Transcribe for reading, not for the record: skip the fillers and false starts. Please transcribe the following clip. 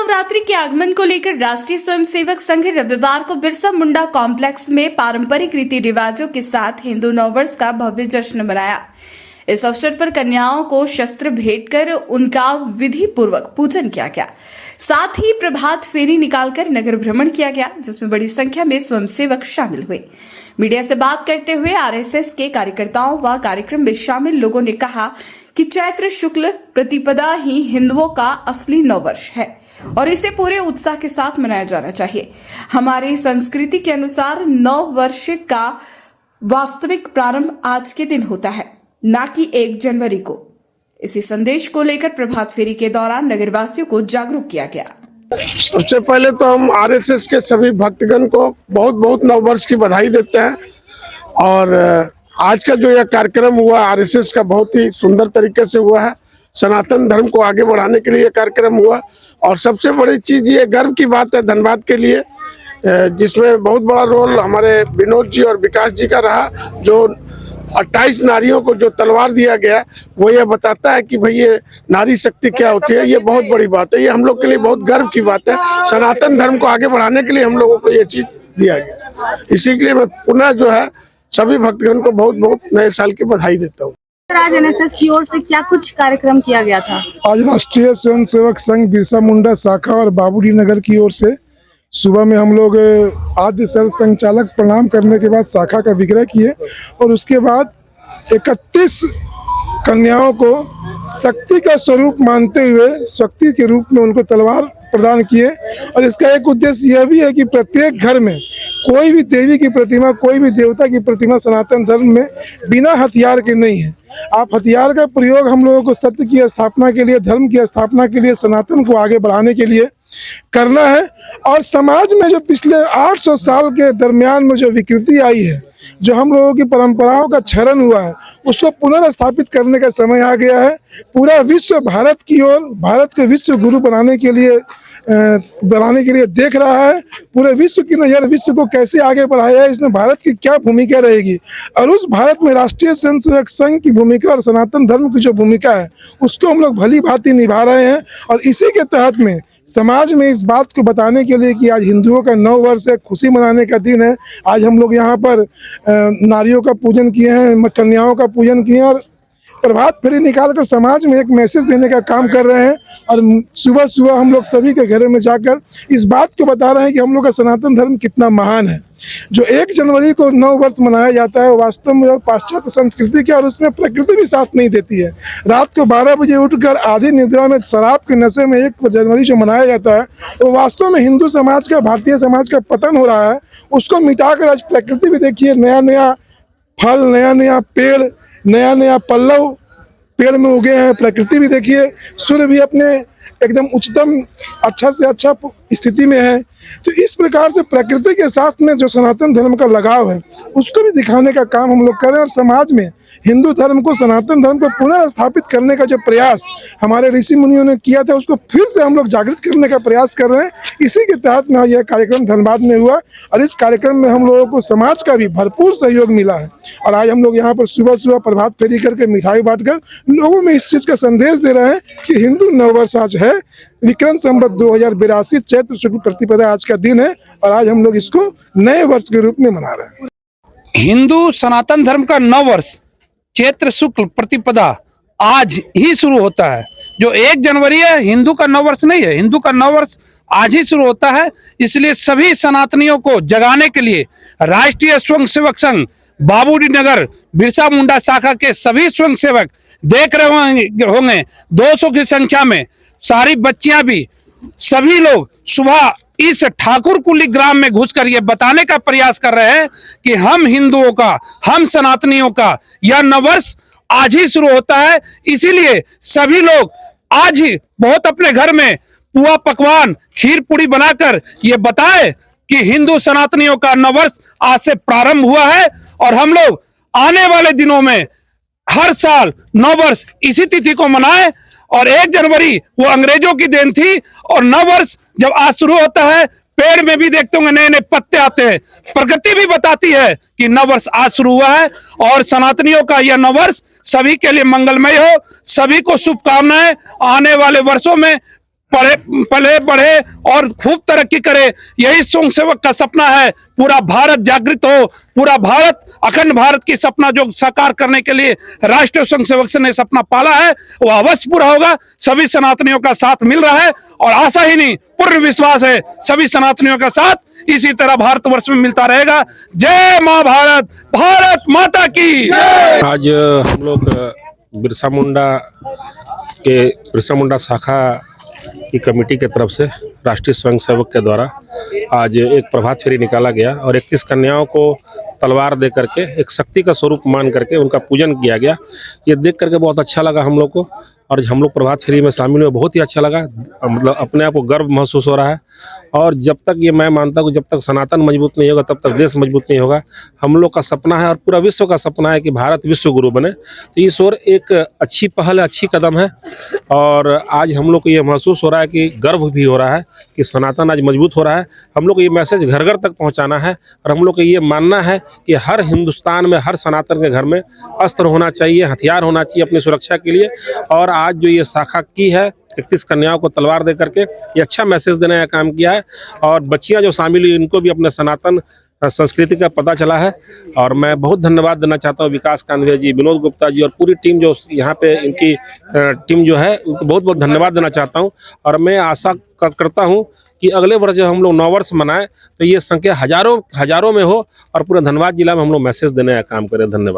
नवरात्रि के आगमन को लेकर राष्ट्रीय स्वयंसेवक संघ रविवार को बिरसा मुंडा कॉम्प्लेक्स में पारंपरिक रीति रिवाजों के साथ हिंदू नववर्ष का भव्य जश्न मनाया। इस अवसर पर कन्याओं को शस्त्र भेंट कर उनका विधि पूर्वक पूजन किया गया। साथ ही प्रभात फेरी निकालकर नगर भ्रमण किया गया, जिसमें बड़ी संख्या में स्वयंसेवक शामिल हुए। मीडिया से बात करते हुए आरएसएस के कार्यकर्ताओं व कार्यक्रम में शामिल लोगों ने कहा कि चैत्र शुक्ल प्रतिपदा ही हिंदुओं का असली नववर्ष है और इसे पूरे उत्साह के साथ मनाया जाना चाहिए। हमारी संस्कृति के अनुसार नव वर्ष का वास्तविक प्रारंभ आज के दिन होता है, न कि 1 जनवरी को। इसी संदेश को लेकर प्रभात फेरी के दौरान नगरवासियों को जागरूक किया गया। सबसे पहले तो हम आरएसएस के सभी भक्तगण को बहुत बहुत नववर्ष की बधाई देते हैं। और आज का जो यह कार्यक्रम हुआ आरएसएस का बहुत ही सुंदर तरीके से हुआ है। सनातन धर्म को आगे बढ़ाने के लिए कार्यक्रम हुआ और सबसे बड़ी चीज ये गर्व की बात है धनबाद के लिए, जिसमें बहुत बड़ा रोल हमारे विनोद जी और विकास जी का रहा। जो 28 नारियों को जो तलवार दिया गया वो ये बताता है कि भाई ये नारी शक्ति क्या होती है। ये बहुत बड़ी बात है, ये हम लोग के लिए बहुत गर्व की बात है। सनातन धर्म को आगे बढ़ाने के लिए हम लोगों को ये चीज दिया गया। इसी के लिए मैं पुनः जो है सभी भक्तगण को बहुत बहुत नए साल की बधाई देता हूँ। आज एनएसएस की ओर से क्या कुछ कार्यक्रम किया गया था? आज राष्ट्रीय स्वयंसेवक संघ बिरसा मुंडा शाखा और बाबूडी नगर की ओर से सुबह में हम लोग आद्य सर संचालक प्रणाम करने के बाद शाखा का विक्रय किए और उसके बाद 31 कन्याओं को शक्ति का स्वरूप मानते हुए शक्ति के रूप में उनको तलवार प्रदान किए। और इसका एक उद्देश्य यह भी है कि प्रत्येक घर में कोई भी देवी की प्रतिमा, कोई भी देवता की प्रतिमा सनातन धर्म में बिना हथियार के नहीं है। आप हथियार का प्रयोग हम लोगों को सत्य की स्थापना के लिए, धर्म की स्थापना के लिए, सनातन को आगे बढ़ाने के लिए करना है। और समाज में जो पिछले 800 साल के दरमियान में जो विकृति आई है, जो हम लोगों की परंपराओं का क्षरण हुआ है, उसको पुनर्स्थापित करने का समय आ गया है। पूरा विश्व भारत की ओर, भारत को विश्व गुरु बनाने के लिए देख रहा है। पूरे विश्व की नज़र विश्व को कैसे आगे बढ़ाया है, इसमें भारत की क्या भूमिका रहेगी और उस भारत में राष्ट्रीय स्वयंसेवक संघ की भूमिका और सनातन धर्म की जो भूमिका है उसको हम लोग भली भांति निभा रहे हैं। और इसी के तहत में समाज में इस बात को बताने के लिए कि आज हिंदुओं का नव वर्ष है, खुशी मनाने का दिन है। आज हम लोग यहाँ पर नारियों का पूजन किए हैं, कन्याओं का पूजन किए हैं और प्रभात फेरी निकालकर समाज में एक मैसेज देने का काम कर रहे हैं। और सुबह सुबह हम लोग सभी के घरों में जाकर इस बात को बता रहे हैं कि हम लोग का सनातन धर्म कितना महान है। जो 1 जनवरी को नव वर्ष मनाया जाता है वास्तव में पाश्चात्य संस्कृति के, और उसमें प्रकृति भी साथ नहीं देती है। रात को 12 बजे उठकर आधी निद्रा में शराब के नशे में 1 जनवरी जो मनाया जाता है वो वास्तव में हिंदू समाज का, भारतीय समाज का पतन हो रहा है। उसको मिटाकर आज प्रकृति भी देखिए, नया नया फल, नया नया पेड़, नया नया पल्लव पेड़ में उगे हैं। प्रकृति भी देखिए, सूर्य भी अपने एकदम उच्चतम अच्छा से अच्छा स्थिति में है। तो इस प्रकार से प्रकृति के साथ में जो सनातन धर्म का लगाव है उसको भी दिखाने का काम हम लोग कर रहे हैं। और समाज में हिंदू धर्म को, सनातन धर्म को पुनर्स्थापित करने का जो प्रयास हमारे ऋषि मुनियों ने किया था उसको फिर से हम लोग जागृत करने का प्रयास कर रहे हैं। इसी के तहत में यह कार्यक्रम धनबाद में हुआ और इस कार्यक्रम में हम लोगों को समाज का भी भरपूर सहयोग मिला है। और आज हम लोग यहाँ पर सुबह सुबह प्रभात फेरी करके मिठाई बांटकर लोगों में इस चीज़ का संदेश दे रहे हैं कि हिंदू नववर्ष आज है, विक्रम संवत 2082 चैत्र शुक्ल प्रतिपदा आज का दिन है और आज हम लोग इसको नए वर्ष के रूप में मना रहे हैं। हिंदू सनातन धर्म का नव वर्ष चैत्र शुक्ल प्रतिपदा आज ही शुरू होता है। जो 1 जनवरी है हिंदू का नव वर्ष नहीं है, हिंदू का नव वर्ष आज ही शुरू होता है। इसलिए सभी सनातनियों को जगाने के लिए राष्ट्रीय स्वयंसेवक संघ बाबूडी नगर बिरसा मुंडा शाखा के सभी स्वयंसेवक देख रहे होंगे 200 की संख्या में, सारी बच्चियां भी, सभी लोग सुबह इस ठाकुर कुली ग्राम में घुसकर ये बताने का प्रयास कर रहे हैं कि हम हिंदुओं का, हम सनातनियों का यह नववर्ष आज ही शुरू होता है। इसीलिए सभी लोग आज ही बहुत अपने घर में पुआ पकवान, खीर पूरी बनाकर ये बताए कि हिंदू सनातनियों का नववर्ष आज से प्रारंभ हुआ है। और हम लोग आने वाले दिनों में हर साल नववर्ष इसी तिथि को मनाएं। और 1 जनवरी वो अंग्रेजों की देन थी और नववर्ष जब आज शुरू होता है पेड़ में भी देखते होंगे नए नए पत्ते आते हैं। प्रकृति भी बताती है कि नववर्ष आज शुरू हुआ है और सनातनियों का यह नववर्ष सभी के लिए मंगलमय हो। सभी को शुभकामनाएं। आने वाले वर्षों में पले बढ़े और खूब तरक्की करे, यही स्वयं सेवक का सपना है। पूरा भारत जागृत हो, पूरा भारत, अखंड भारत की सपना जो साकार करने के लिए राष्ट्रीय स्वयं सेवक संघ ने सपना पाला है वो अवश्य पूरा होगा। सभी सनातनियों का साथ मिल रहा है और आशा ही नहीं पूर्ण विश्वास है सभी सनातनियों का साथ इसी तरह भारतवर्ष में मिलता रहेगा। जय मां भारत, भारत माता की। आज हम लोग बिरसा मुंडा शाखा की कमेटी के तरफ से राष्ट्रीय स्वयंसेवक के द्वारा आज एक प्रभात फेरी निकाला गया और 31 कन्याओं को तलवार दे करके एक शक्ति का स्वरूप मान करके उनका पूजन किया गया। ये देख करके बहुत अच्छा लगा हम लोग को और हम लोग प्रभात फेरी में शामिल हुए, बहुत ही अच्छा लगा। मतलब अपने आप को गर्व महसूस हो रहा है और जब तक ये मैं मानता हूँ जब तक सनातन मजबूत नहीं होगा तब तक देश मजबूत नहीं होगा। हम लोग का सपना है और पूरा विश्व का सपना है कि भारत विश्व गुरु बने, तो इस ओर एक अच्छी पहल, अच्छी कदम है और आज हम लोग को ये महसूस हो रहा है कि गर्व भी हो रहा है कि सनातन आज मजबूत हो रहा है। हम लोग को ये मैसेज घर घर तक पहुँचाना है और हम लोग को ये मानना है कि हर हिंदुस्तान में, हर सनातन के घर में अस्त्र होना चाहिए, हथियार होना चाहिए अपनी सुरक्षा के लिए। और आज जो ये शाखा की है 31 कन्याओं को तलवार दे करके ये अच्छा मैसेज देने का काम किया है और बच्चियां जो शामिल हुई इनको भी अपने सनातन संस्कृति का पता चला है। और मैं बहुत धन्यवाद देना चाहता हूं विकास कांधवे जी, विनोद गुप्ता जी और पूरी टीम जो यहाँ पे इनकी टीम जो है उनको बहुत बहुत धन्यवाद देना चाहता हूँ। और मैं आशा करता हूँ कि अगले वर्ष जब हम लोग 9 वर्ष मनाएं तो ये संख्या हजारों में हो और पूरे धनबाद जिला में हम लोग मैसेज देने का काम करें। धन्यवाद।